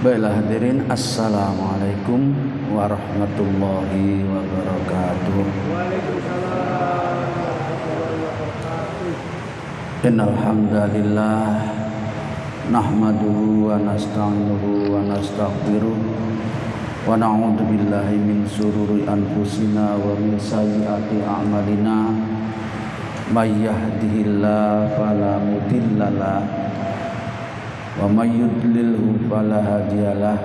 Baiklah hadirin, assalamualaikum warahmatullahi wabarakatuh. Waalaikumsalam warahmatullahi wabarakatuh. Innal hamdalillah nahmaduhu wa nasta'inuhu wa nastaghfiruh wa na'udzu billahi min shururi anfusina wa min sayyiati a'malina. May yahdihillahu fala mudhillalah wa may yudlilhu fala hadiyalah.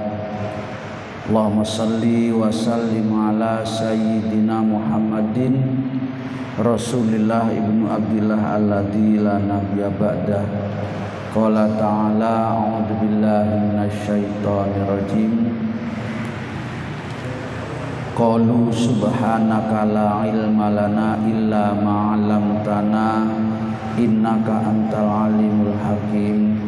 Allahumma shalli wa sallim ala sayyidina Muhammadin Rasulillah ibnu Abdillah alladzi la nabiyya ba'dah. Qala ta'ala a'udzu billahi minasyaitonir rajim. Qalu subhanaka la ilma lana illa ma 'allamtana innaka antal alimul hakim.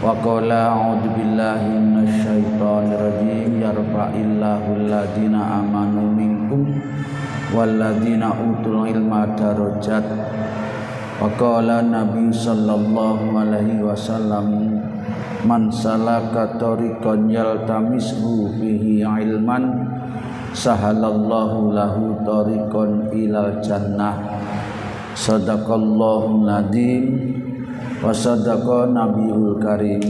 Wa qala a'udzu billahi minasyaitonir rajim yarfa'illahu alladziina amanu minkum walladziina utul ilma darajat. Wa qala Nabi sallallahu alaihi wasallam man salaka tariqan yaltamishu fihi ilman sahalallahu lahu tariqan ilal jannah. Sadaqallahul adzim wa sadaqa nabiyul karim.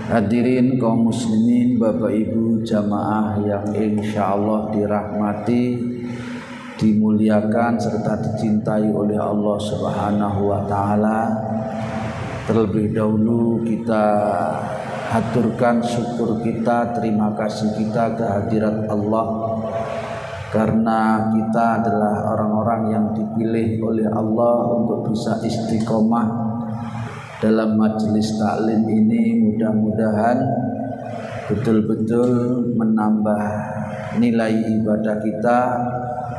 Hadirin kaum muslimin, Bapak Ibu jamaah yang insyaallah dirahmati, dimuliakan serta dicintai oleh Allah Subhanahu wa taala. Terlebih dahulu kita haturkan syukur kita, terima kasih kita kehadirat Allah, karena kita adalah orang-orang yang dipilih oleh Allah untuk bisa istiqomah dalam majelis taklim ini. Mudah-mudahan betul-betul menambah nilai ibadah kita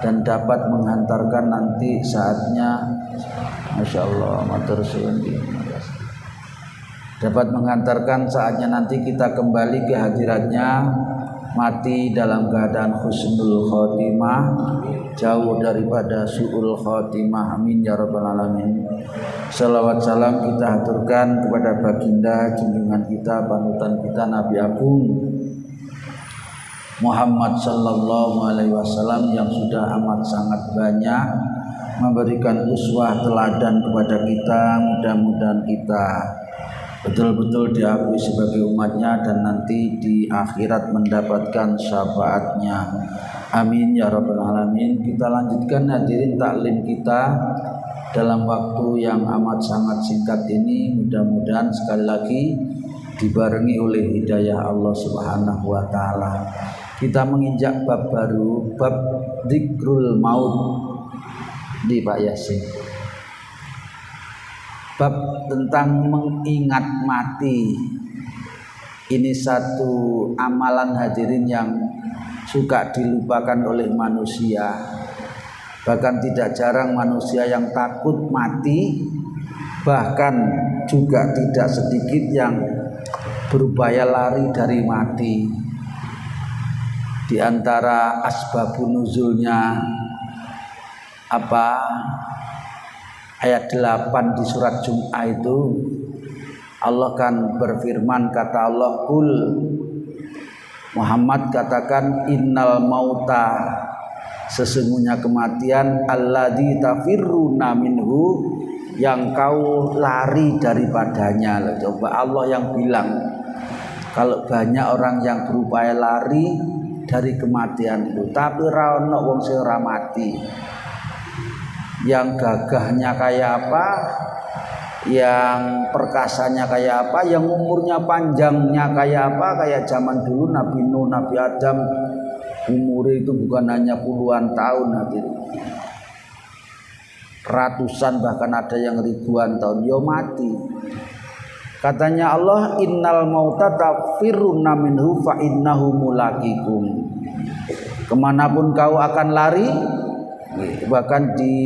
dan dapat menghantarkan nanti saatnya, Masya Allah, matur suwun, dapat menghantarkan saatnya nanti kita kembali ke hadiratnya, mati dalam keadaan husnul khotimah, jauh daripada su'ul khotimah. Amin ya rabbal alamin. Salawat salam kita haturkan kepada baginda junjungan kita, panutan kita, Nabi Agung Muhammad sallallahu alaihi wasallam, yang sudah amat sangat banyak memberikan uswah teladan kepada kita. Mudah-mudahan kita betul-betul diakui sebagai umatnya dan nanti di akhirat mendapatkan syafaatnya. Amin ya rabbal alamin. Kita lanjutkan hadirin taklim kita dalam waktu yang amat sangat singkat ini. Mudah-mudahan sekali lagi dibarengi oleh hidayah Allah Subhanahu wa taala. Kita menginjak bab baru, bab dzikrul maut di Pak Yasin. Bab tentang mengingat mati. Ini satu amalan hadirin yang suka dilupakan oleh manusia. Bahkan tidak jarang manusia yang takut mati, bahkan juga tidak sedikit yang berupaya lari dari mati. Di antara asbabun nuzulnya apa? Ayat 8 di surat Jum'ah itu Allah kan berfirman, kata Allah, Qul Muhammad katakan, innal mauta, sesungguhnya kematian, alladzi tafirruna minhu, yang kau lari daripadanya. Coba Allah yang bilang, kalau banyak orang yang berupaya lari dari kematian itu, tapi ra ono wong sing ora mati. Yang gagahnya kayak apa, yang perkasanya kayak apa, yang umurnya panjangnya kayak apa, kayak zaman dulu Nabi Nuh, Nabi Adam, umur itu bukan hanya puluhan tahun, nanti ratusan, bahkan ada yang ribuan tahun, yo mati. Katanya Allah, innal mauta tafirruna minhu fa innahu mulaqikum. Kemanapun kau akan lari. Bahkan di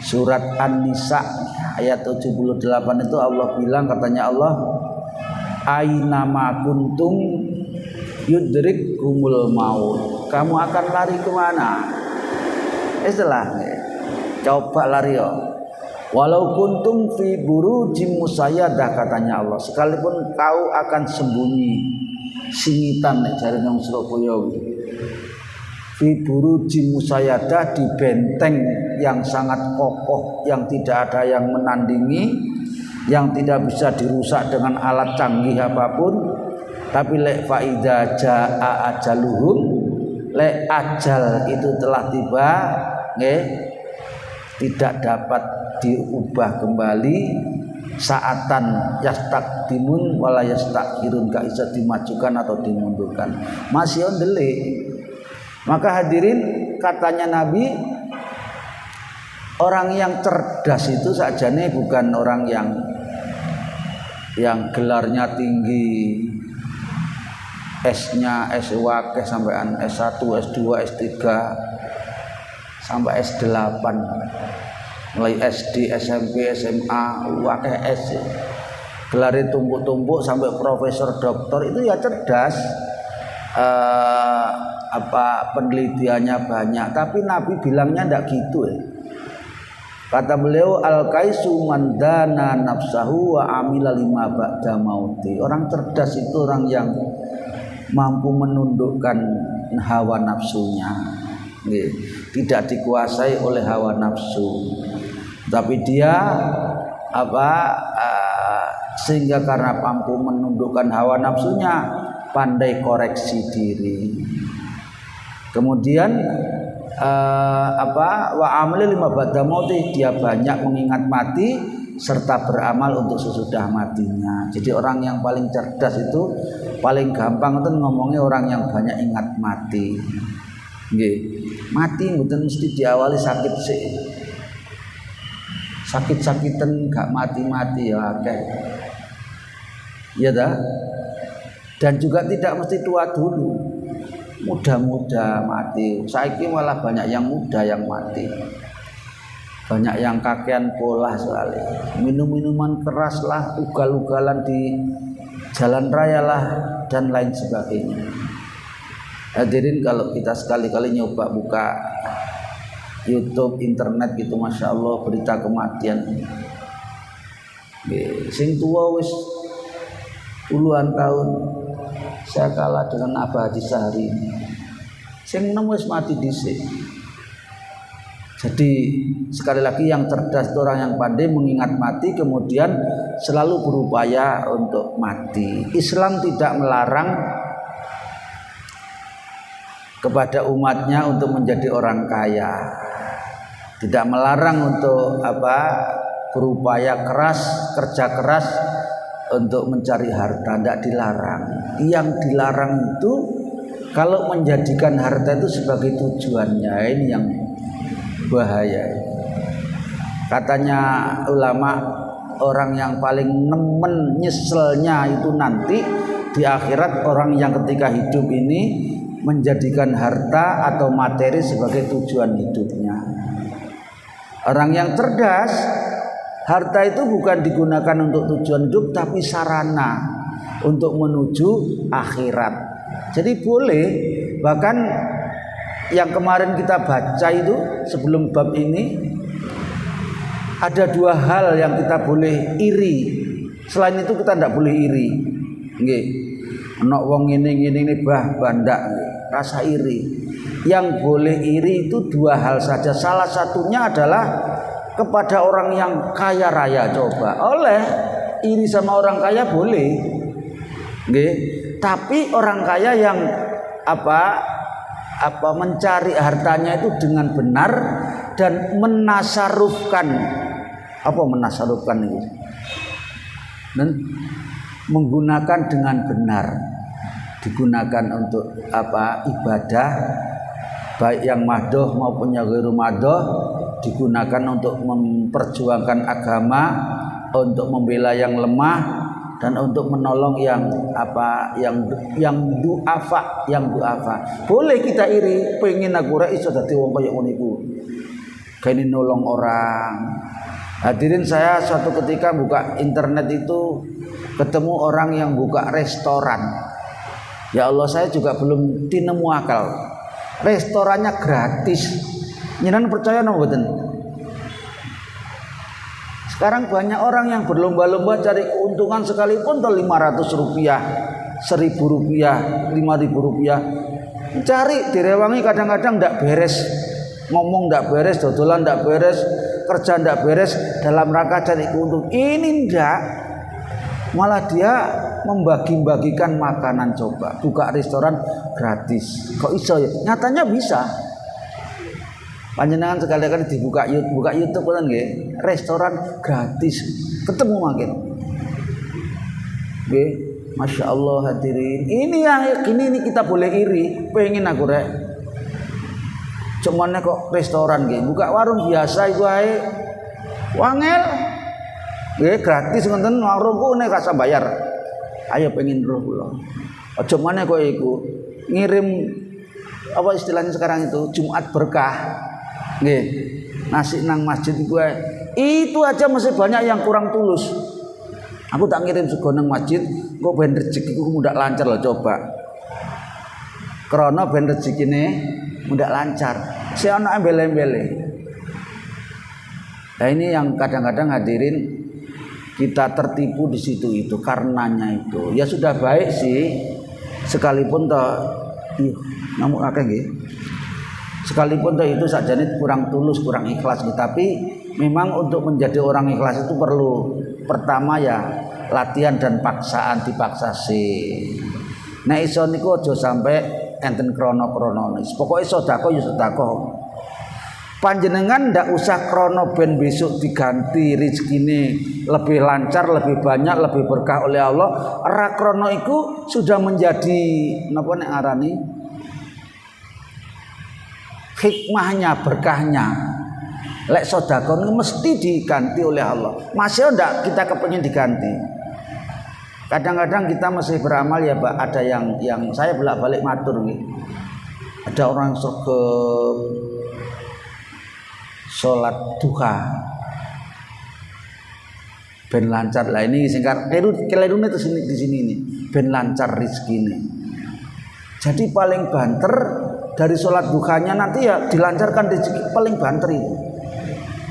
surat An-Nisa ayat 78 itu Allah bilang, katanya Allah, aina ma kuntum yudrikumul maut. Kamu akan lari kemana? Coba lari yo. Walau kuntum fi burujim musayyadah, katanya Allah, sekalipun kau akan sembunyi singitan nek jare nang Surabaya fi burujim musayyadah, di benteng yang sangat kokoh yang tidak ada yang menandingi, yang tidak bisa dirusak dengan alat canggih apapun. Tapi lek faida jaa ajaluhum, lek ajal itu telah tiba, nggih, tidak dapat diubah kembali. Saatan yastakdimun wala yastakhirun, gak bisa dimajukan atau dimundurkan, masih on delik. Maka hadirin, katanya Nabi, orang yang cerdas itu sakjane bukan orang yang gelarnya tinggi, S-nya S-wakeh sampean S1, S2, S3 sampai S8, mulai SD, SMP, SMA, wakeh S, gelarnya tumpuk-tumpuk sampai profesor, doktor, itu ya cerdas. Penelitiannya banyak, tapi Nabi bilangnya ndak gitu ya. Kata beliau, al-kaisu man dana nafsahu wa amila lima ba'da mauti. Orang cerdas itu orang yang mampu menundukkan hawa nafsunya, tidak dikuasai oleh hawa nafsu, tapi dia sehingga karena mampu menundukkan hawa nafsunya, pandai koreksi diri. Kemudian wa amali lima ba'da mauti, dia banyak mengingat mati serta beramal untuk sesudah matinya. Jadi orang yang paling cerdas itu paling gampang itu ngomongnya orang yang banyak ingat mati. Nggih. Mati mboten mesti diawali sakit sih. Sakit-sakitan gak mati-mati ya akeh. Ya dah. Dan juga tidak mesti tua dulu. Muda-muda mati. Saiki malah banyak yang muda yang mati. Banyak yang kakean pola soalnya. Minum-minuman keras lah, ugal-ugalan di jalan raya lah, dan lain sebagainya. Hadirin, kalau kita sekali-kali nyoba buka YouTube, internet gitu, masya Allah, berita kematian. Sing tua wis puluhan tahun, saya kalah dengan Abah Haji Sahri. Sing enom wis mati dhisik. Jadi sekali lagi, yang cerdas itu orang yang pandai mengingat mati, kemudian selalu berupaya untuk mati. Islam tidak melarang kepada umatnya untuk menjadi orang kaya, tidak melarang untuk berupaya keras, kerja keras untuk mencari harta, tidak dilarang. Yang dilarang itu kalau menjadikan harta itu sebagai tujuannya, ini yang bahaya. Katanya ulama, orang yang paling nemen nyeselnya itu nanti di akhirat orang yang ketika hidup ini menjadikan harta atau materi sebagai tujuan hidupnya. Orang yang cerdas, harta itu bukan digunakan untuk tujuan hidup, tapi sarana untuk menuju akhirat. Jadi boleh, bahkan yang kemarin kita baca itu sebelum bab ini, ada dua hal yang kita boleh iri. Selain itu kita tidak boleh iri. Nggih. Ana wong ngene-ngene bah bandak, rasa iri. Yang boleh iri itu dua hal saja. Salah satunya adalah kepada orang yang kaya raya. Coba, oleh iri sama orang kaya boleh. Nggih. Tapi orang kaya yang mencari hartanya itu dengan benar dan menasarufkan. Apa menasarufkan itu? Dan menggunakan dengan benar, digunakan untuk ibadah, baik yang mahdoh maupun yang ghairu mahdoh, digunakan untuk memperjuangkan agama, untuk membela yang lemah, dan untuk menolong yang duafa. Boleh kita iri, pengen aku ra iso dadi wong kaya ngono iku. Kene nolong orang. Hadirin, saya suatu ketika buka internet itu ketemu orang yang buka restoran. Ya Allah, saya juga belum tinemu akal. Restorannya gratis. Nyenan percaya napa mboten? Sekarang banyak orang yang berlomba-lomba cari keuntungan sekalipun tuh 500 rupiah, 1000 rupiah, 5000 rupiah. Cari direwangi kadang-kadang ndak beres, ngomong ndak beres, dodolan ndak beres, kerja ndak beres dalam rangka cari keuntungan. Ini ndak, malah dia membagi-bagikan makanan. Coba buka restoran gratis, kok iso ya? Nyatanya bisa. Panjenengan sekali-kali dibuka YouTube kan nggih, restoran gratis, ketemu makin. Nggih, Masya Allah hadirin. Ini kita boleh iri, pengen aku rek. Cuman kok restoran nggih, buka warung biasa iku ae. Wangel. Nggih gratis ngoten warungku nek rasa bayar. Ayo pengen roh kula. Aja meneh kok iku ngirim apa istilahnya sekarang itu Jumat berkah. Nggih, nasi nang masjid itu aja masih banyak yang kurang tulus. Aku tak ngirim sego nang masjid, kok ben rezekiku mudah lancar loh coba. Krana ben rezekine mudah lancar. Si ana embel-embele. Nah ini yang kadang-kadang hadirin kita tertipu di situ itu karenanya itu. Ya sudah baik sih sekalipun toh ngamuk akeh nggih. Sekalipun itu sajane kurang tulus, kurang ikhlas, tapi memang untuk menjadi orang ikhlas itu perlu pertama ya latihan dan paksaan, dipaksa sih. Nek iso niku aja sampai enten krono-krono. Pokoke sedekah ya sedekah. Panjenengan ndak usah krono ben besok diganti rezekine lebih lancar, lebih banyak, lebih berkah oleh Allah. Ra krono iku sudah menjadi napa nek arani hikmahnya, berkahnya. Lek sedekah mesti diganti oleh Allah. Masih ndak kita kepengin diganti. Kadang-kadang kita masih beramal ya Pak, ada yang saya bolak-balik matur nih. Ada orang sregep salat duha ben lancar. Lah ini sing kelirune di sini nih, ben lancar rezekine. Jadi paling banter dari sholat duhanya nanti ya dilancarkan rezeki paling banter itu.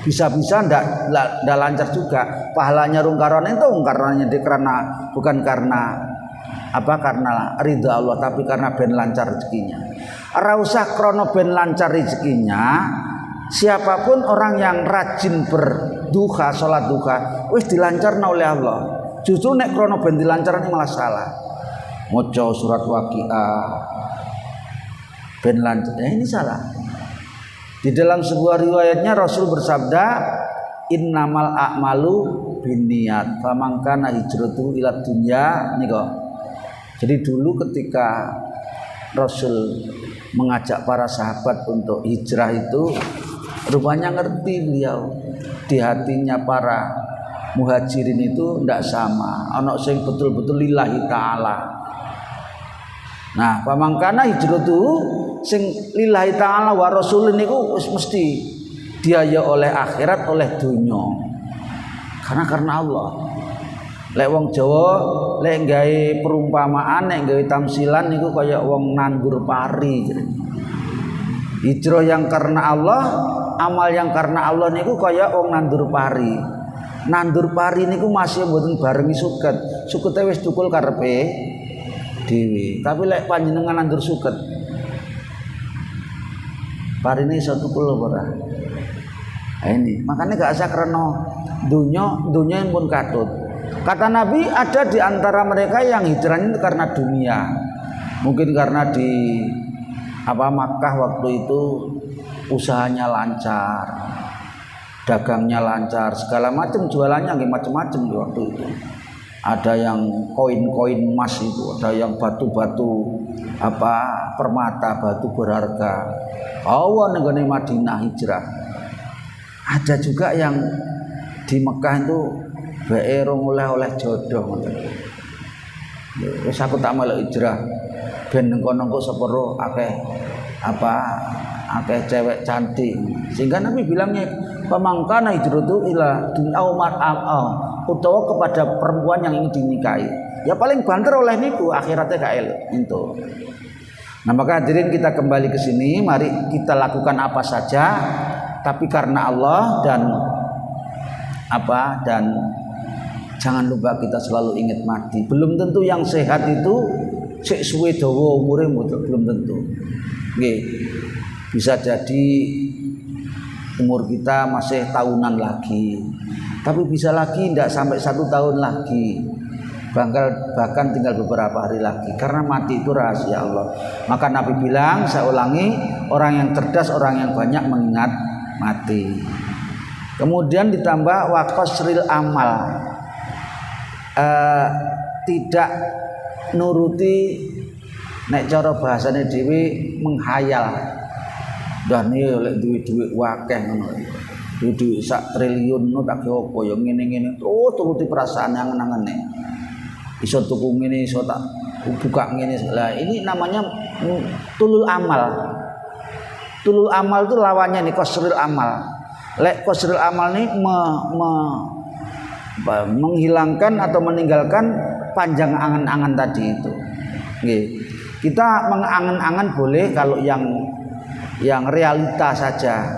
Bisa-bisa ndak lancar juga. Pahalanya rungkaran itu karena bukan karena apa karena ridha Allah, tapi karena ben lancar rezekinya. Ora usah krono ben lancar rezekinya. Siapapun orang yang rajin berduha, sholat duha, wis dilancarna oleh Allah. Justru nek krono ben dilancarne malah salah. Maca surat Waqiah ben lancar. Ini salah. Di dalam sebuah riwayatnya Rasul bersabda, innamal a'malu binniyat, faman kana hijratuhu ila dunya niku. Jadi dulu ketika Rasul mengajak para sahabat untuk hijrah itu rupanya ngerti beliau di hatinya para muhajirin itu ndak sama. Ana sing betul-betul lillahi taala. Nah, pamangkana hijratuhu sing lillahi taala wa rasul niku wis mesti dia ya oleh akhirat, oleh dunya. Karena Allah. Lek wong Jawa lek gawe perumpamaan, lek gawe tamsilan niku kaya wong nandur pari. Hijrah yang karena Allah, amal yang karena Allah niku kaya wong nandur pari. Nandur pari niku masih mboten barengi suket. Sukete wis tukul karepe dhewe. Tapi lek panjenengan nandur suket, parine iso tukul ora? Ini makanya gak usah krana dunya pun katut. Kata Nabi ada di antara mereka yang hijrahnya karena dunia. Mungkin karena di Makkah waktu itu usahanya lancar, dagangnya lancar, segala macam jualannya nggih macam-macam di waktu itu. Ada yang koin-koin emas itu, ada yang batu-batu permata, batu berharga. Awan nggone Madinah hijrah. Ada juga yang di Mekah itu bae rong oleh jodoh ngoten. Wis aku tak melok hijrah ben engko-engko sepuro akeh cewek cantik. Sehingga Nabi bilangnya pamangkana hijratu ila dunya utawa kepada perempuan yang ingin dinikahi. Ya paling banter oleh niku akhiratnya gak elok itu. Nah, maka hadirin kita kembali ke sini, mari kita lakukan apa saja tapi karena Allah dan dan jangan lupa kita selalu ingat mati. Belum tentu yang sehat itu sik suwe dawa umure, belum tentu. Nggih. Bisa jadi umur kita masih tahunan lagi. Tapi bisa lagi tidak sampai 1 tahun lagi. Bahkan tinggal beberapa hari lagi. Karena mati itu rahasia Allah. Maka Nabi bilang, saya ulangi, orang yang cerdas, orang yang banyak mengingat mati. Kemudian ditambah wa qasril amal. Tidak nuruti nek cara bahasane dhewe menghayal. Dah nih oleh duit wakeh ngono. Duit sak triliun no tak opo ya ngene-ngene. Oh turuti perasaan angen-angene. Iso tuku ngene, iso tak buka ngene. Lah ini namanya tulul amal. Tulul amal itu lawannya nih qasrul amal. Lek qasrul amal nih menghilangkan atau meninggalkan panjang angan-angan tadi itu. Nggih. Kita mengangan-angan boleh kalau yang realita saja,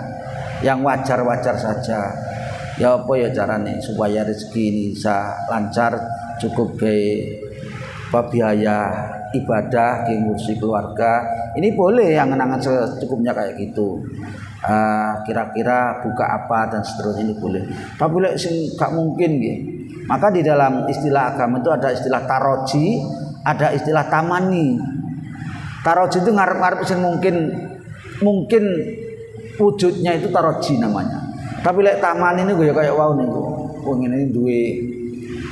yang wajar-wajar saja. Ya apa ya carane supaya rezeki ini bisa lancar, cukup biaya ibadah, ngurusi keluarga. Ini boleh angan-angan secukupnya kayak gitu. Kira-kira buka apa dan seterusnya ini boleh. Tapi lek sing gak mungkin nggih. Maka di dalam istilah agama itu ada istilah taroji, ada istilah tamani. Taroji itu ngarep-ngarep sing mungkin wujudnya itu taroji namanya. Tapi lek tamani ini gue kayak wow niku. Wong ini duwe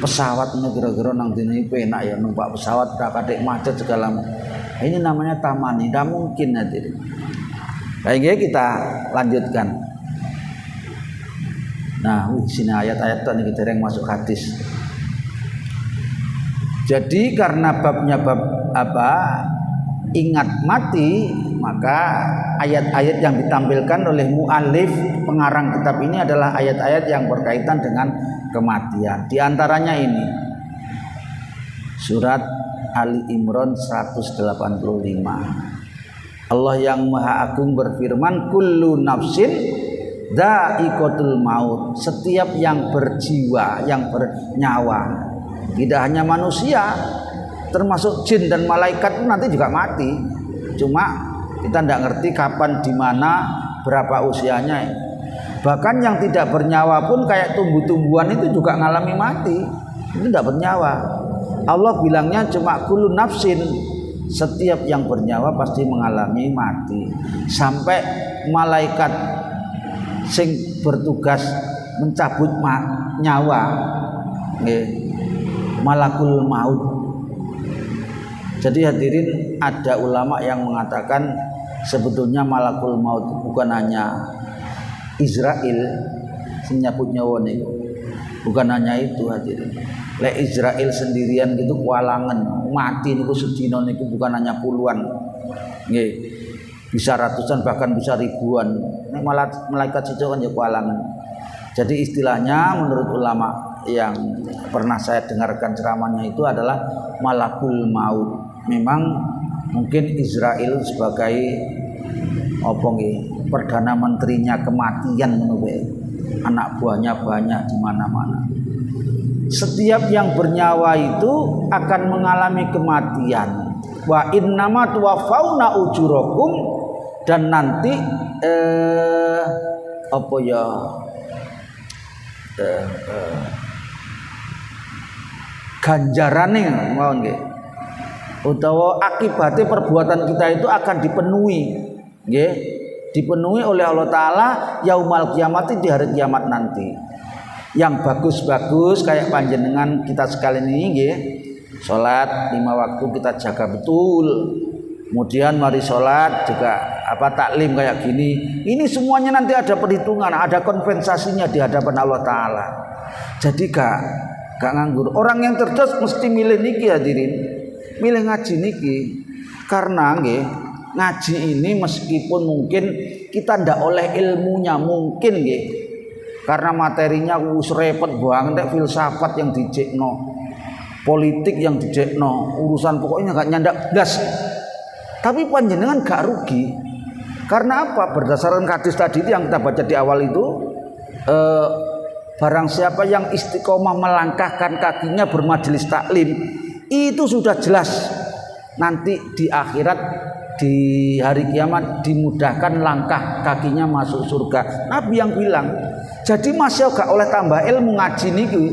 pesawat ini kira-kira nang dene penak ya numpak pesawat gak kadek macet segala. Ini namanya tamani, tidak mungkin hadirin. Baik, kita lanjutkan. Nah, sini ayat-ayat ini kita yang masuk hadis. Jadi karena babnya bab ingat mati, maka ayat-ayat yang ditampilkan oleh mu'alif pengarang kitab ini adalah ayat-ayat yang berkaitan dengan kematian. Di antaranya ini surat Ali Imran 185. Allah yang Maha Agung berfirman, kullu nafsin dha'iqatul maut. Setiap yang berjiwa, yang bernyawa, tidak hanya manusia, termasuk jin dan malaikat pun nanti juga mati. Cuma kita tidak ngerti kapan, di mana, berapa usianya. Bahkan yang tidak bernyawa pun kayak tumbuh-tumbuhan itu juga ngalami mati. Itu tidak bernyawa. Allah bilangnya cuma kullu nafsin, setiap yang bernyawa pasti mengalami mati. Sampai malaikat sing bertugas mencabut nyawa, malakul maut. Jadi hadirin, ada ulama yang mengatakan sebetulnya malakul maut bukan hanya Israel sing nyabut nyawa niku. Bukan hanya itu hadirin. Lek Israel sendirian gitu kualangan mati niku sedina niku bukan hanya puluhan. Nggih. Bisa ratusan bahkan bisa ribuan. Nek malaikat situ kan ya kualangan. Jadi istilahnya menurut ulama yang pernah saya dengarkan ceramahnya itu adalah malakul maut. Memang mungkin Israel sebagai apa nggih, perdana menterinya kematian menurut anak buahnya banyak di mana-mana. Setiap yang bernyawa itu akan mengalami kematian. Wa innama tuwaffawna ujurakum, dan nanti ganjarane mau nggih, utawa akibatnya perbuatan kita itu akan dipenuhi, nggih, dipenuhi oleh Allah Ta'ala yaumal kiamati, di hari kiamat nanti. Yang bagus-bagus kayak panjenengan kita sekalian ini nggih, salat 5 waktu kita jaga betul. Kemudian mari salat juga taklim kayak gini. Ini semuanya nanti ada perhitungan, ada kompensasinya di hadapan Allah Ta'ala. Jadi gak nganggur. Orang yang cerdas mesti milih niki hadirin, milih ngaji niki. Karena nggih, ngaji ini meskipun mungkin kita ndak oleh ilmunya, mungkin nggih, karena materinya wis repot banget, filsafat yang dijekno, politik yang dijekno, urusan pokoknya gak nyandak blas. Tapi panjenengan gak rugi. Karena apa? Berdasarkan hadis tadi yang kita baca di awal itu, barang siapa yang istiqomah melangkahkan kakinya bermajelis taklim, itu sudah jelas nanti di akhirat, di hari kiamat dimudahkan langkah kakinya masuk surga. Nabi yang bilang. Jadi masih gak oleh tambah ilmu ngaji niku,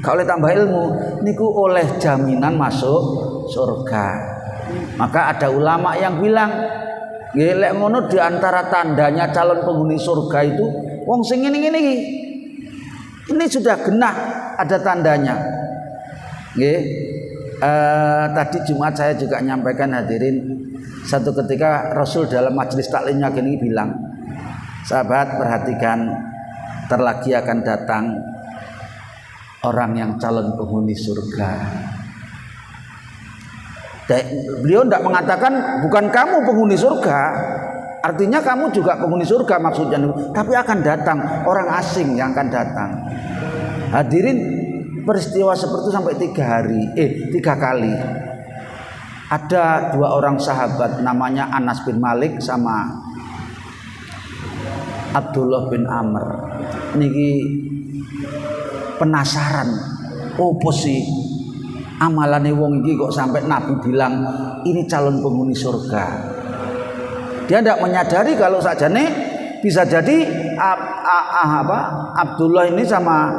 gak oleh tambah ilmu niku oleh jaminan masuk surga. Maka ada ulama yang bilang, lek ngono di antara tandanya calon penghuni surga itu wong sing ngene-ngene. Ini sudah genah ada tandanya. Tadi Jumat saya juga nyampaikan hadirin, satu ketika Rasul dalam majelis taklimnya gini bilang, sahabat perhatikan, terlagi akan datang orang yang calon penghuni surga. Beliau tidak mengatakan bukan kamu penghuni surga, artinya kamu juga penghuni surga maksudnya, tapi akan datang orang asing yang akan datang. Hadirin, peristiwa seperti itu sampai 3 kali. Ada 2 orang sahabat namanya Anas bin Malik sama Abdullah bin Amr. Niki penasaran, opo sih amalane wong iki kok sampai Nabi bilang ini calon penghuni surga. Dia tidak menyadari kalau sajane bisa jadi Abdullah ini sama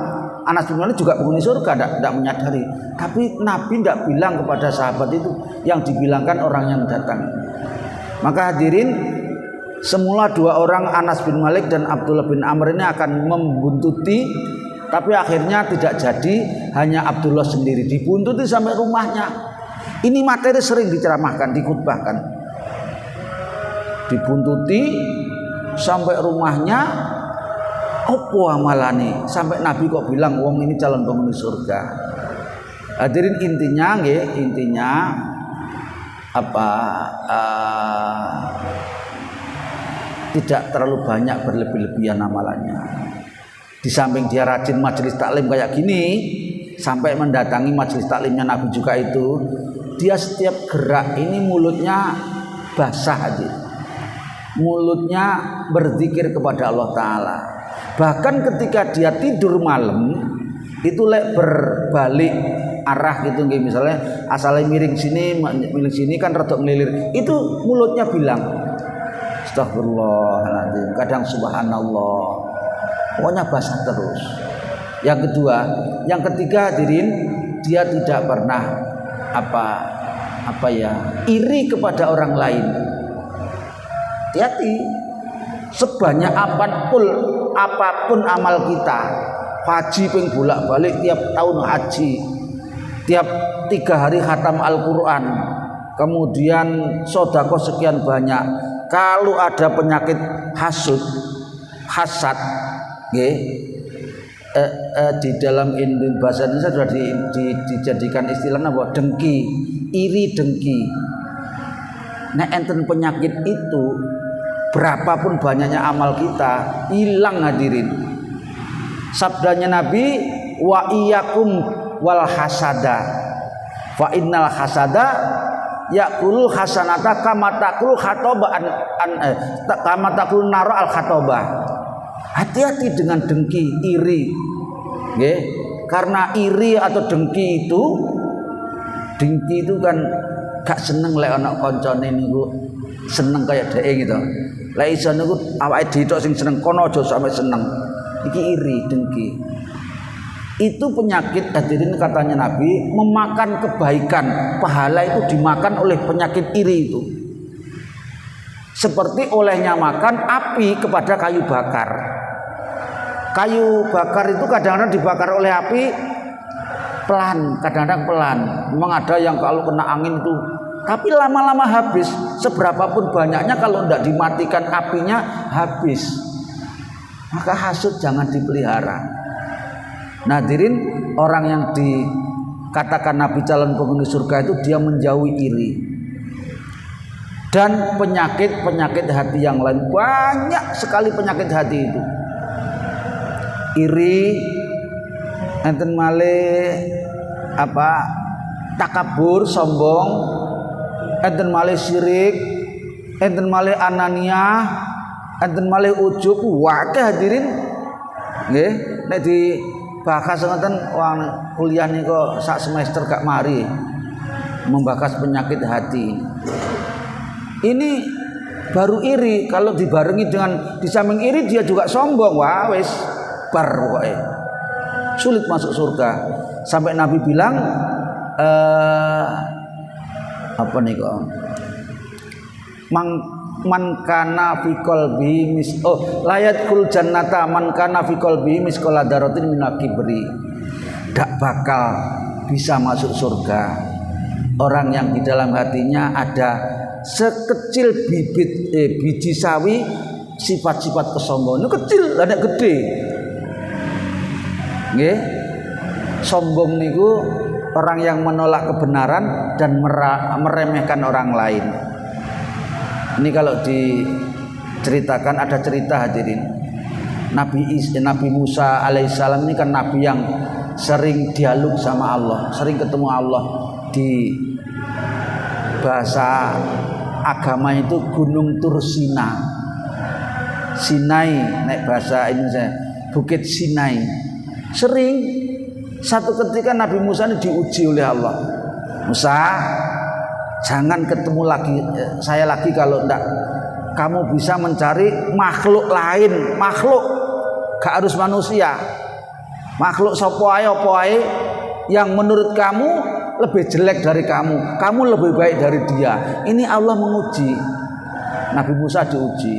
Anas bin Malik juga penghuni surga, tidak menyadari. Tapi Nabi tidak bilang kepada sahabat itu, yang dibilangkan orang yang datang. Maka hadirin, semula 2 orang Anas bin Malik dan Abdullah bin Amr ini akan membuntuti, tapi akhirnya tidak jadi, hanya Abdullah sendiri dibuntuti sampai rumahnya. Ini materi sering diceramahkan, dikhutbahkan. Dibuntuti sampai rumahnya, opo amalane sampai Nabi kok bilang wong ini calon penghuni surga. Hadirin, intinya tidak terlalu banyak berlebih-lebihan amalannya. Di samping dia rajin majelis taklim kayak gini, sampai mendatangi majelis taklimnya Nabi juga itu, dia setiap gerak ini mulutnya basah aja. Mulutnya berzikir kepada Allah Ta'ala. Bahkan ketika dia tidur malam itu berbalik arah gitu, misalnya asalnya miring sini kan rada ngelilir, itu mulutnya bilang astagfirullahaladzim, kadang subhanallah, pokoknya basah terus. Yang ketiga hadirin, dia tidak pernah iri kepada orang lain. Hati-hati, sebanyak apapun amal kita, haji ping bolak-balik tiap tahun haji, tiap 3 hari khatam Al-Quran, kemudian sedekah sekian banyak, kalau ada penyakit hasad, di dalam bahasa Indonesia sudah dijadikan istilah apa? Dengki, iri dengki. Nek enten penyakit itu, berapapun banyaknya amal kita, hilang hadirin. Sabdanya Nabi, wa iyyakum wal hasada, fa innal hasada yaqulul hasanata kama taqul khataba kama taqul nara al khataba. Hati-hati dengan dengki, iri. Nggih, karena iri atau dengki itu kan gak seneng lek ana kancane niku seneng kaya dhek gitu. Lek iso niku awake dhewe tok sing seneng, kono aja sampe seneng. Iki iri, dengki. Itu penyakit hadirin, katanya Nabi, memakan kebaikan, pahala itu dimakan oleh penyakit iri itu. Seperti olehnya makan api kepada kayu bakar. Kayu bakar itu kadang-kadang dibakar oleh api pelan, kadang-kadang pelan. Memang ada yang kalau kena angin itu, tapi lama-lama habis. Seberapapun banyaknya, kalau tidak dimatikan apinya habis. Maka hasud jangan dipelihara. Hadirin, orang yang dikatakan Nabi calon penghuni surga itu dia menjauhi iri dan penyakit hati yang lain. Banyak sekali penyakit hati itu. Iri, enten malih takabur, sombong, enten malih syirik, enten malih ananiah, enten malih ujub. Wakeh hadirin, Nggih, nek dibahas ngoten wong kuliah niku sak semester gak mari membahas penyakit hati. Ini baru iri, kalau dibarengi dengan di samping iri dia juga sombong. Wah, wis bar pokoknya. Sulit masuk surga. Sampai Nabi bilang apa nih kok? Man kana fi qalbi layadkhul jannata man kana fi qalbi misqala dzarratin minal kibri. Dak bakal bisa masuk surga orang yang di dalam hatinya ada sekecil biji sawi sifat-sifat kesombongan. Itu kecil, ada gede. Nggih. Sombong niku orang yang menolak kebenaran dan meremehkan orang lain. Ini kalau diceritakan, ada cerita hadirin. Nabi Musa alaihissalam ini kan nabi yang sering dialog sama Allah, sering ketemu Allah. Di bahasa agama itu Gunung Tursina, Sinai, naik bahasa Indonesia Bukit Sinai. Sering. Satu ketika Nabi Musa ini diuji oleh Allah. Musa, jangan ketemu lagi saya lagi kalau enggak kamu bisa mencari makhluk lain, makhluk gak harus manusia, makhluk sapa ae yang menurut kamu lebih jelek dari kamu lebih baik dari dia. Ini Allah menguji. Nabi Musa diuji.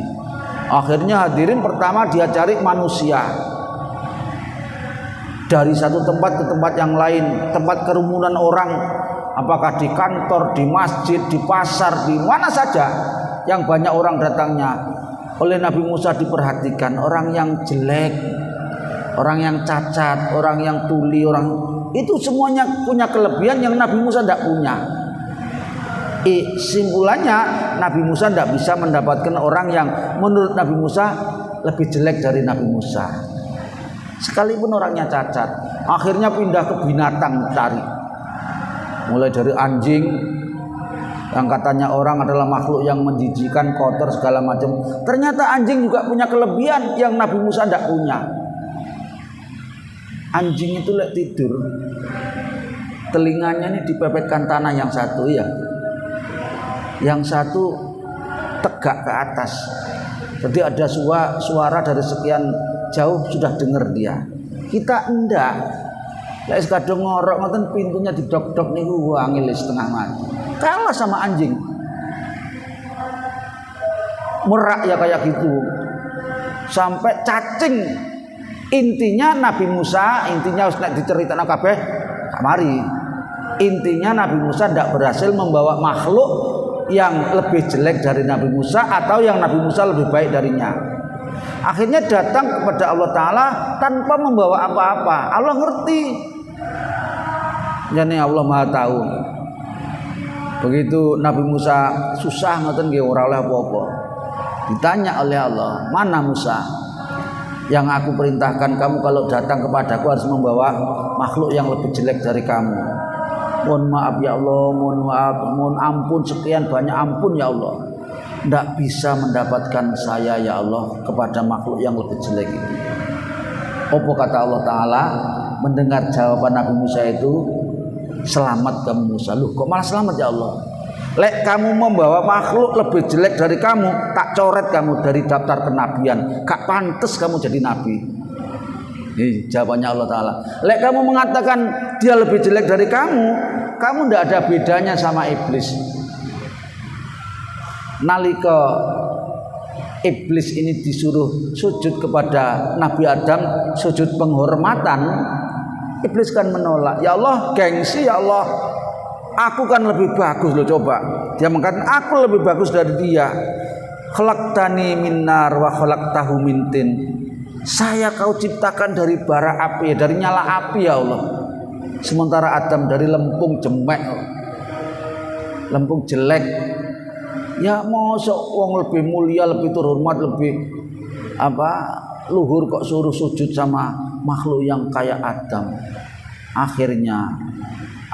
Akhirnya hadirin pertama dia cari manusia. Dari satu tempat ke tempat yang lain, tempat kerumunan orang, apakah di kantor, di masjid, di pasar, di mana saja yang banyak orang datangnya. Oleh Nabi Musa diperhatikan orang yang jelek, orang yang cacat, orang yang tuli, orang itu semuanya punya kelebihan yang Nabi Musa tidak punya. Simpulannya Nabi Musa tidak bisa mendapatkan orang yang menurut Nabi Musa lebih jelek dari Nabi Musa. Sekalipun orangnya cacat, akhirnya pindah ke binatang cari. Mulai dari anjing yang katanya orang adalah makhluk yang menjijikan, kotor segala macam. Ternyata anjing juga punya kelebihan yang Nabi Musa tidak punya. Anjing itu lek tidur, telinganya ini dipepetkan tanah yang satu ya, yang satu tegak ke atas. Jadi ada suara dari sekian jauh sudah dengar dia. Kita enggak. Lek kadang ngorok ngoten pintunya didok-dok niku wangil setengah mati. Kalah sama anjing. Merak ya kayak gitu. Sampai cacing. Intinya Nabi Musa, intinya nek diceritakan kabeh kamari. Intinya Nabi Musa tidak berhasil membawa makhluk yang lebih jelek dari Nabi Musa atau yang Nabi Musa lebih baik darinya. Akhirnya datang kepada Allah Ta'ala tanpa membawa apa-apa. Allah ngerti. Jadi Allah Maha tahu. Begitu Nabi Musa susah ngoten nggih ora oleh apa-apa. Ditanya oleh Allah, "Mana Musa? Yang aku perintahkan kamu kalau datang kepadaku harus membawa makhluk yang lebih jelek dari kamu." Mohon maaf ya Allah, mohon maaf, mohon ampun, sekian banyak ampun ya Allah. Tidak bisa mendapatkan saya ya Allah kepada makhluk yang lebih jelek itu. Apa kata Allah Ta'ala? Mendengar jawaban Nabi Musa itu, selamat kamu Musa. Loh kok malah selamat ya Allah? Lek kamu membawa makhluk lebih jelek dari kamu, tak coret kamu dari daftar kenabian. Gak pantas kamu jadi nabi. Ini jawabannya Allah Ta'ala. Lek kamu mengatakan dia lebih jelek dari kamu tidak ada bedanya sama iblis. Nalika iblis ini disuruh sujud kepada Nabi Adam, sujud penghormatan, iblis kan menolak. Ya Allah, gengsi ya Allah, aku kan lebih bagus loh, coba. Dia mengatakan aku lebih bagus dari dia. Khalaqtani min nar wa khalaqtahu min tin. Saya kau ciptakan dari bara api, dari nyala api ya Allah. Sementara Adam dari lempung jemek, lempung jelek. Ya mosok wong lebih mulia, lebih terhormat, lebih luhur kok suruh sujud sama makhluk yang kayak Adam. Akhirnya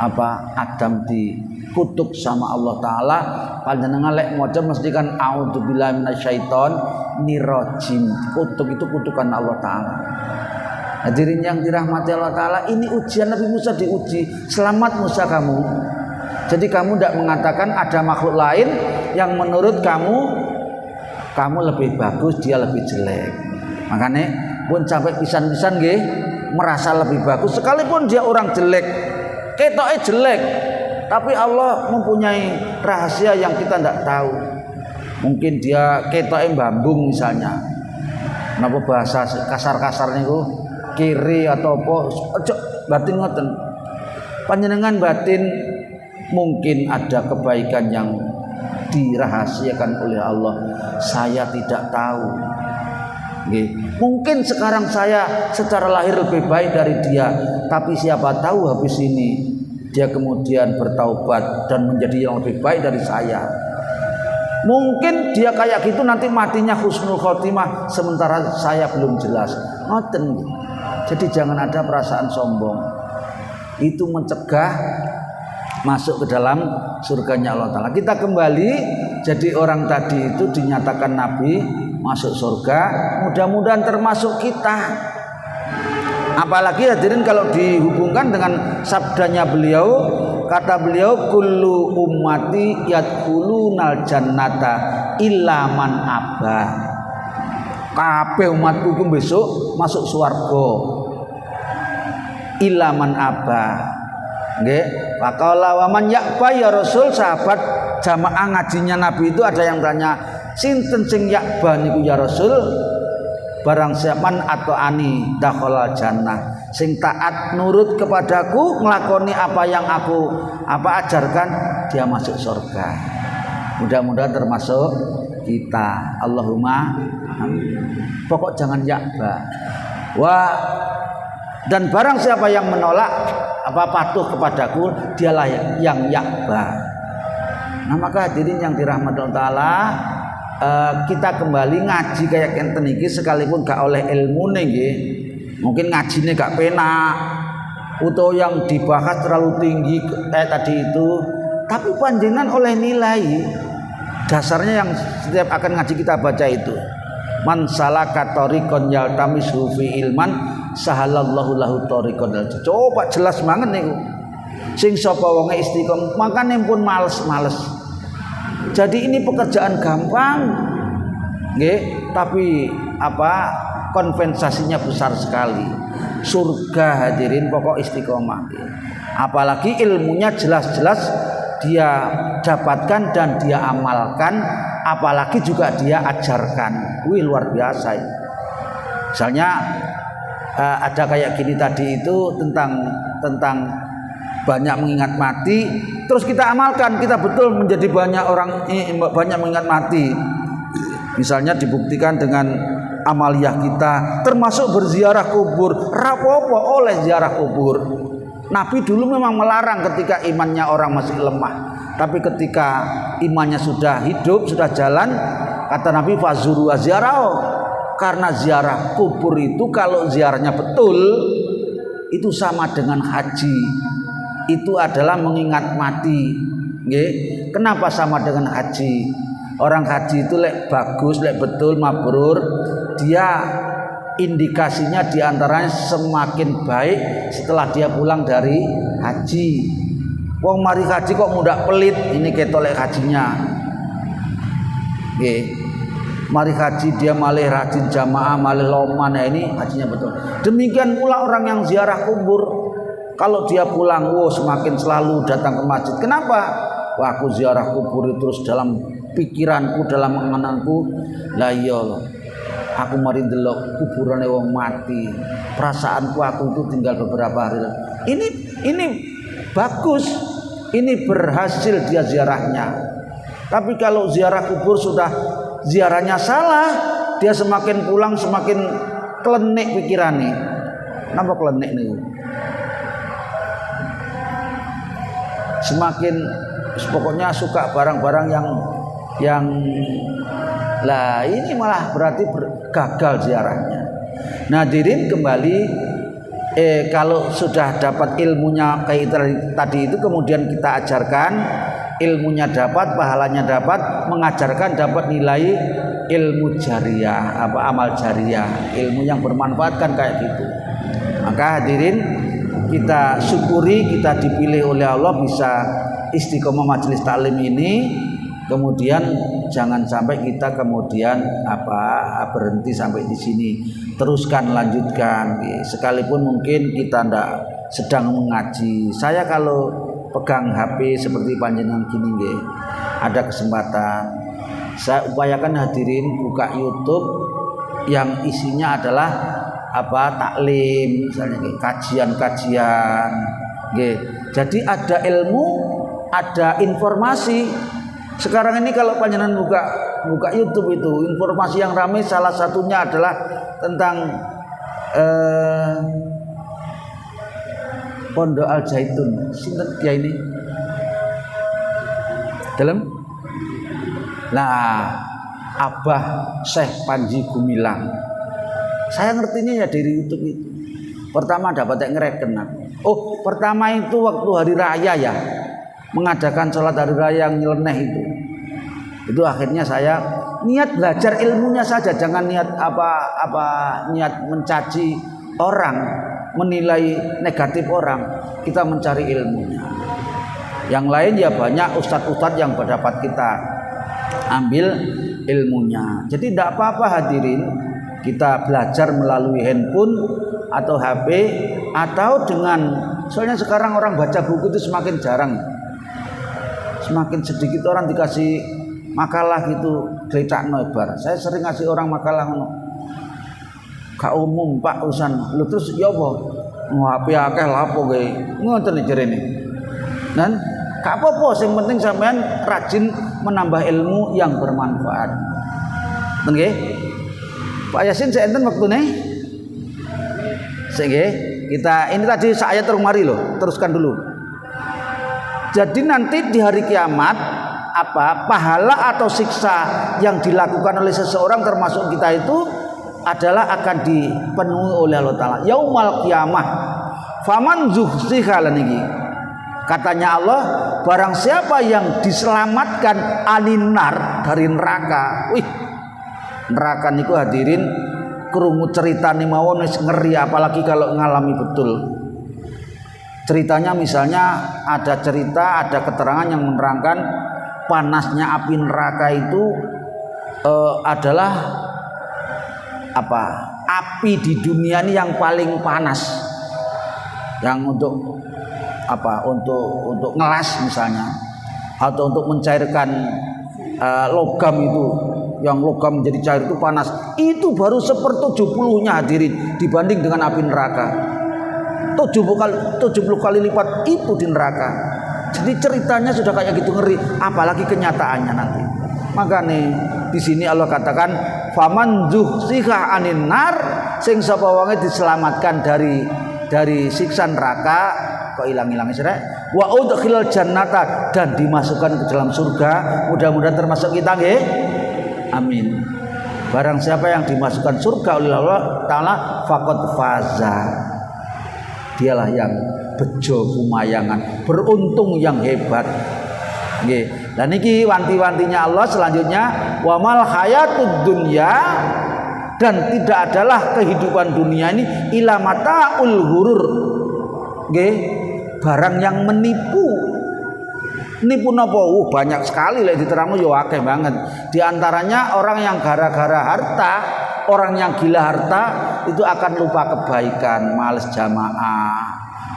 Adam dikutuk sama Allah Ta'ala. Panjenengan lek maca mesti kan a'udzubillahi minasyaiton nirajim. Kutuk itu kutukan Allah Ta'ala. Hadirin yang dirahmati Allah Ta'ala, ini ujian Nabi Musa diuji. Selamat Musa kamu. Jadi kamu tidak mengatakan ada makhluk lain yang menurut kamu lebih bagus, dia lebih jelek. Makanya pun sampai pisan-pisan nggih merasa lebih bagus sekalipun dia orang jelek, ketoknya jelek, tapi Allah mempunyai rahasia yang kita tidak tahu. Mungkin dia ketoknya bambung misalnya. Napa bahasa kasar-kasar niku kiri atau apa ojo batin ngoten. Panjenengan batin mungkin ada kebaikan yang dirahasiakan oleh Allah, saya tidak tahu. Mungkin sekarang saya secara lahir lebih baik dari dia, tapi siapa tahu habis ini dia kemudian bertaubat dan menjadi yang lebih baik dari saya. Mungkin dia kayak gitu nanti matinya husnul khotimah, sementara saya belum jelas. Ngoten. Jadi jangan ada perasaan sombong. Itu mencegah masuk ke dalam surganya Allah Ta'ala. Kita kembali, jadi orang tadi itu dinyatakan Nabi masuk surga, mudah-mudahan termasuk kita. Apalagi hadirin kalau dihubungkan dengan sabdanya beliau, kata beliau, kullu ummati yadkhulunal jannata illa man aba. Kabeh umatku iku besok masuk swarga illa man aba. Nggih, faqala wa man ya'ba ya Rasul. Sahabat jamaah ngajinya Nabi itu ada yang tanya, sinten sing ya'ba niku ya Rasul? Barang siapa atau ani dakhala jannah, sing taat nurut kepadaku, nglakoni apa yang aku ajarkan, dia masuk surga. Mudah-mudahan termasuk kita. Allahumma amin. Pokok jangan ya'ba. Dan barang siapa yang menolak patuh kepadaku, dialah yang ya'ba. Nah, maka hadirin yang dirahmati Allah Ta'ala, kita kembali ngaji kayak enten iki sekalipun gak oleh ilmu nggih. Mungkin ngajine gak penak atau yang dibahas terlalu tinggi kayak tadi itu, tapi panjenengan oleh nilai. Dasarnya yang setiap akan ngaji kita baca itu, man salaka tariqan yaltamisu fi ilman sahalallahu lahu tariqan. Coba jelas banget niku. Sing sapa wonge istiqomah, makane pun males-males. Jadi ini pekerjaan gampang, nggih, tapi kompensasinya besar sekali. Surga hadirin pokok istiqomah. Apalagi ilmunya jelas-jelas dia dapatkan dan dia amalkan, apalagi juga dia ajarkan. Wih, luar biasa ya. Misalnya ada kayak gini tadi itu tentang banyak mengingat mati, terus kita amalkan, kita betul menjadi banyak mengingat mati. Misalnya dibuktikan dengan amaliyah kita, termasuk berziarah kubur. Rapopo oleh ziarah kubur. Nabi dulu memang melarang ketika imannya orang masih lemah, tapi ketika imannya sudah hidup, sudah jalan, kata Nabi fazuru ziarah. Karena ziarah kubur itu kalau ziarahnya betul, itu sama dengan haji. Itu adalah mengingat mati. Nggih. Kenapa sama dengan haji? Orang haji itu lek bagus, lek betul, mabrur, dia indikasinya diantaranya semakin baik setelah dia pulang dari haji. Wong mari haji kok mudah pelit, ini ketok lek hajinya. Nggih. Mari haji dia malah rajin jamaah, malah loman, ini hajinya betul. Demikian pula orang yang ziarah kubur. Kalau dia pulang, semakin selalu datang ke masjid. Kenapa? Wah, aku ziarah kubur terus dalam pikiranku, dalam angananku. Lah iya, aku mari ndelok kuburane wong mati. Perasaanku aku itu tinggal beberapa hari lagi. Ini bagus. Ini berhasil dia ziarahnya. Tapi kalau ziarah kubur sudah ziarahnya salah, dia semakin pulang semakin klenik pikirannya. Napa klenik nih? Semakin pokoknya suka barang-barang yang lah, ini malah berarti gagal ziarahnya. Nah, hadirin kembali, kalau sudah dapat ilmunya kayak tadi itu, kemudian kita ajarkan, ilmunya dapat, pahalanya dapat, mengajarkan dapat nilai ilmu jariah, amal jariah, ilmu yang bermanfaat kan kayak gitu. Maka hadirin, kita syukuri kita dipilih oleh Allah bisa istiqomah majelis taklim ini. Kemudian jangan sampai kita kemudian berhenti sampai di sini. Teruskan, lanjutkan. Sekalipun mungkin kita tidak sedang mengaji. Saya kalau pegang HP seperti panjenengan gini, ada kesempatan, saya upayakan hadirin buka YouTube yang isinya adalah taklim, misalnya kajian-kajian. Jadi ada ilmu, ada informasi. Sekarang ini kalau panjenengan buka YouTube itu, informasi yang ramai salah satunya adalah tentang Pondok Al Zaitun. Sinten kiai ini? Dalam? Nah, Abah Syekh Panji Gumilang. Saya ngertinya ya dari YouTube itu. Pertama dapat yang ngereken aku. Oh, pertama itu waktu hari raya ya, mengadakan sholat hari raya yang nyeleneh itu. Itu akhirnya saya niat belajar ilmunya saja, jangan niat niat mencaci orang, menilai negatif orang. Kita mencari ilmunya. Yang lain ya banyak ustadz-ustadz yang dapat kita ambil ilmunya. Jadi tidak apa-apa hadirin, kita belajar melalui handphone atau HP atau dengan, soalnya sekarang orang baca buku itu semakin jarang, semakin sedikit orang dikasih makalah gitu geletak nobar. Saya sering ngasih orang makalah gak umum Pak urusan lu, terus ya apa HP akeh lapo ge ngoten jarene. Dan gak apa-apa, yang penting sampean rajin menambah ilmu yang bermanfaat. Nggih. Pak Yasin saya enten waktune. Nggih. Kita ini tadi saya terumari loh, teruskan dulu. Jadi nanti di hari kiamat pahala atau siksa yang dilakukan oleh seseorang termasuk kita itu adalah akan dipenuhi oleh Allah Ta'ala yaumal qiyamah. Faman zuhziha laniki, katanya Allah, barang siapa yang diselamatkan alinar dari neraka. Wih, neraka niku hadirin krungu ceritane mawon wis ngeri, apalagi kalau ngalami betul. Ceritanya misalnya ada keterangan yang menerangkan panasnya api neraka itu adalah api di dunia ini yang paling panas, yang untuk untuk ngelas misalnya, atau untuk mencairkan logam itu, yang logam menjadi cair itu panas, itu baru 1/70-nya hadirin dibanding dengan api neraka. 70 kali lipat itu di neraka. Jadi ceritanya sudah kayak gitu ngeri, apalagi kenyataannya nanti. Maka nih di sini Allah katakan faman zuhziha anin nar, sing sapa wonge diselamatkan dari siksa neraka, kok ilang-ilang sirek, wa udkhilal jannata, dan dimasukkan ke dalam surga. Mudah-mudahan termasuk kita nggih. Amin. Barang siapa yang dimasukkan surga oleh Allah Ta'ala faqad faza, dialah yang bejo kumayangan, beruntung yang hebat. Nggih. Dan niki wanti-wantinya Allah selanjutnya, wa mal hayatud dunya, dan tidak adalah kehidupan dunia ini ila mataul ghurur. Nggih, barang yang menipu. Nipu napa? Banyak sekali lek diterangno yo akeh banget. Di antaranya orang yang gara-gara harta, orang yang gila harta itu akan lupa kebaikan, males jamaah,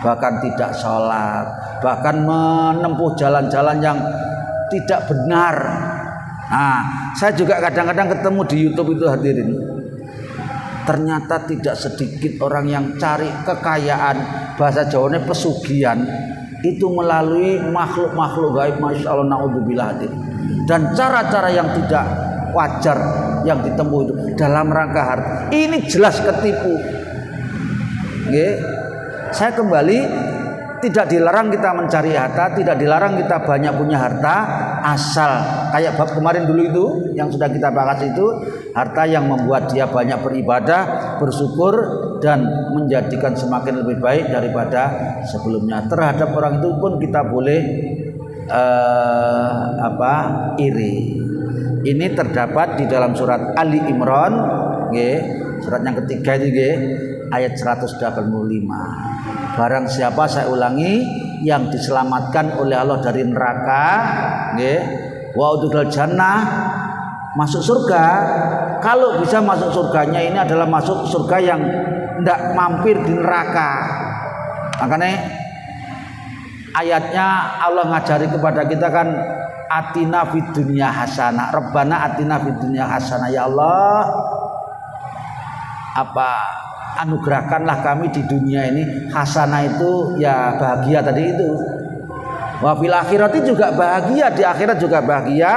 bahkan tidak sholat, bahkan menempuh jalan-jalan yang tidak benar. Nah, saya juga kadang-kadang ketemu di YouTube itu hadirin. Ternyata tidak sedikit orang yang cari kekayaan, bahasa Jawanya pesugihan, itu melalui makhluk-makhluk gaib, masya Allah, naudzubillah hadirin. Dan cara-cara yang tidak wajar yang ditempuh itu dalam rangka harta, ini jelas ketipu. Oke, saya kembali, tidak dilarang kita mencari harta, tidak dilarang kita banyak punya harta, asal kayak bab kemarin dulu itu yang sudah kita bahas itu, harta yang membuat dia banyak beribadah, bersyukur, dan menjadikan semakin lebih baik daripada sebelumnya. Terhadap orang itu pun kita boleh iri. Ini terdapat di dalam surat Ali Imran, surat yang ketiga itu, ayat 185. Barang siapa, saya ulangi, yang diselamatkan oleh Allah dari neraka, nggih, wa udkhil jannah, masuk surga. Kalau bisa masuk surganya ini adalah masuk surga yang tidak mampir di neraka. Makanya ayatnya Allah ngajari kepada kita kan, atina fid dunya hasanah, Rabbana atina fid dunya hasanah, ya Allah, anugerahkanlah kami di dunia ini. Hasanah itu ya bahagia tadi itu. Wa fil akhirati juga bahagia, di akhirat juga bahagia.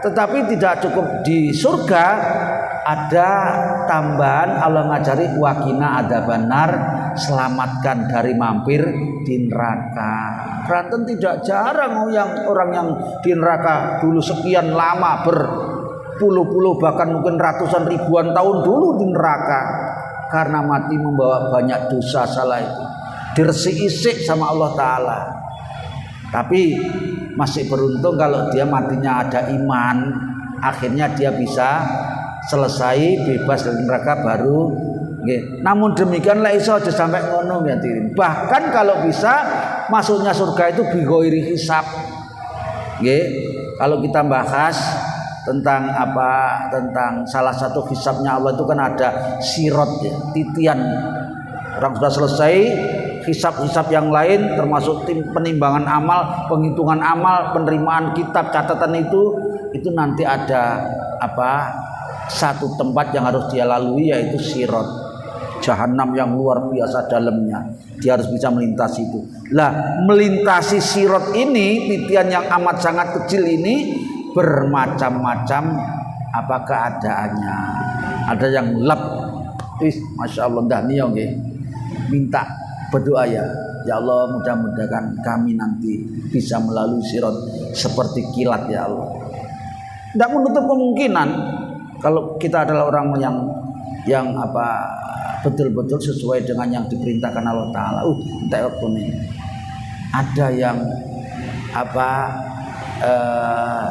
Tetapi tidak cukup di surga, ada tambahan Allah ngajari wakina adzabannar, selamatkan dari mampir di neraka. Keranten tidak jarang orang yang di neraka dulu sekian lama, berpuluh-puluh bahkan mungkin ratusan ribuan tahun dulu di neraka, karena mati membawa banyak dosa salah itu, diresik-isik sama Allah Ta'ala. Tapi masih beruntung kalau dia matinya ada iman, akhirnya dia bisa selesai bebas dari neraka baru. Namun demikian lah iso aja sampai ngono ya. Bahkan kalau bisa masuknya surga itu bighairi hisab. Kalau kita bahas tentang tentang salah satu hisabnya Allah itu kan ada sirat ya, titian. Orang sudah selesai hisab-hisab yang lain termasuk penimbangan amal, penghitungan amal, penerimaan kitab, catatan itu nanti ada satu tempat yang harus dia lalui, yaitu sirat, jahanam yang luar biasa dalamnya. Dia harus bisa melintasi itu. Lah, melintasi sirat ini, titian yang amat sangat kecil ini, bermacam-macam keadaannya. Ada yang lep, masya Allah, dah nih minta berdoa ya Allah, mudah-mudahan kami nanti bisa melalui sirat seperti kilat ya Allah. Tidak menutup kemungkinan kalau kita adalah orang yang betul-betul sesuai dengan yang diperintahkan Allah Ta'ala. Ada yang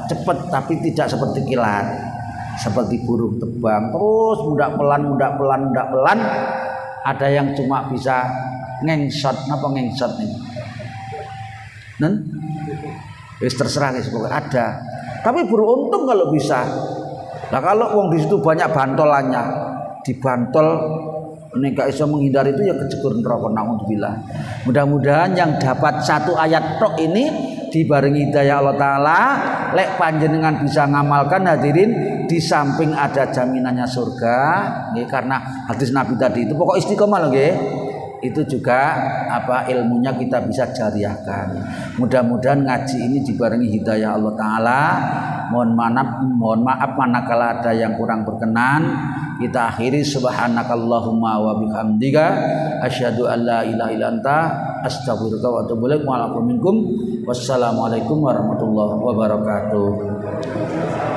cepat tapi tidak seperti kilat, seperti burung terbang terus mudah pelan. Ada yang cuma bisa ngengsot nih, terserah guys, pokoknya ada. Tapi beruntung kalau bisa. Nah kalau wong di situ banyak bantolannya, dibantol, nek gak iso menghindari itu ya kejegur neraka, naudzubillah. Mudah-mudahan yang dapat satu ayat tok ini dibarengi hidayah Allah Ta'ala, lek panjenengan bisa ngamalkan, hadirin, di samping ada jaminannya surga, karena hadis Nabi tadi itu pokok istiqomah loh, itu juga ilmunya kita bisa jariahkan. Mudah-mudahan ngaji ini dibarengi hidayah Allah Ta'ala. Mohon maaf manakala ada yang kurang berkenan. Kita akhiri, subhanakallahumma wa bihamdika asyhadu an la ilaha illa anta astaghfiruka wa atubu ilaik. Wassalamualaikum warahmatullahi wabarakatuh.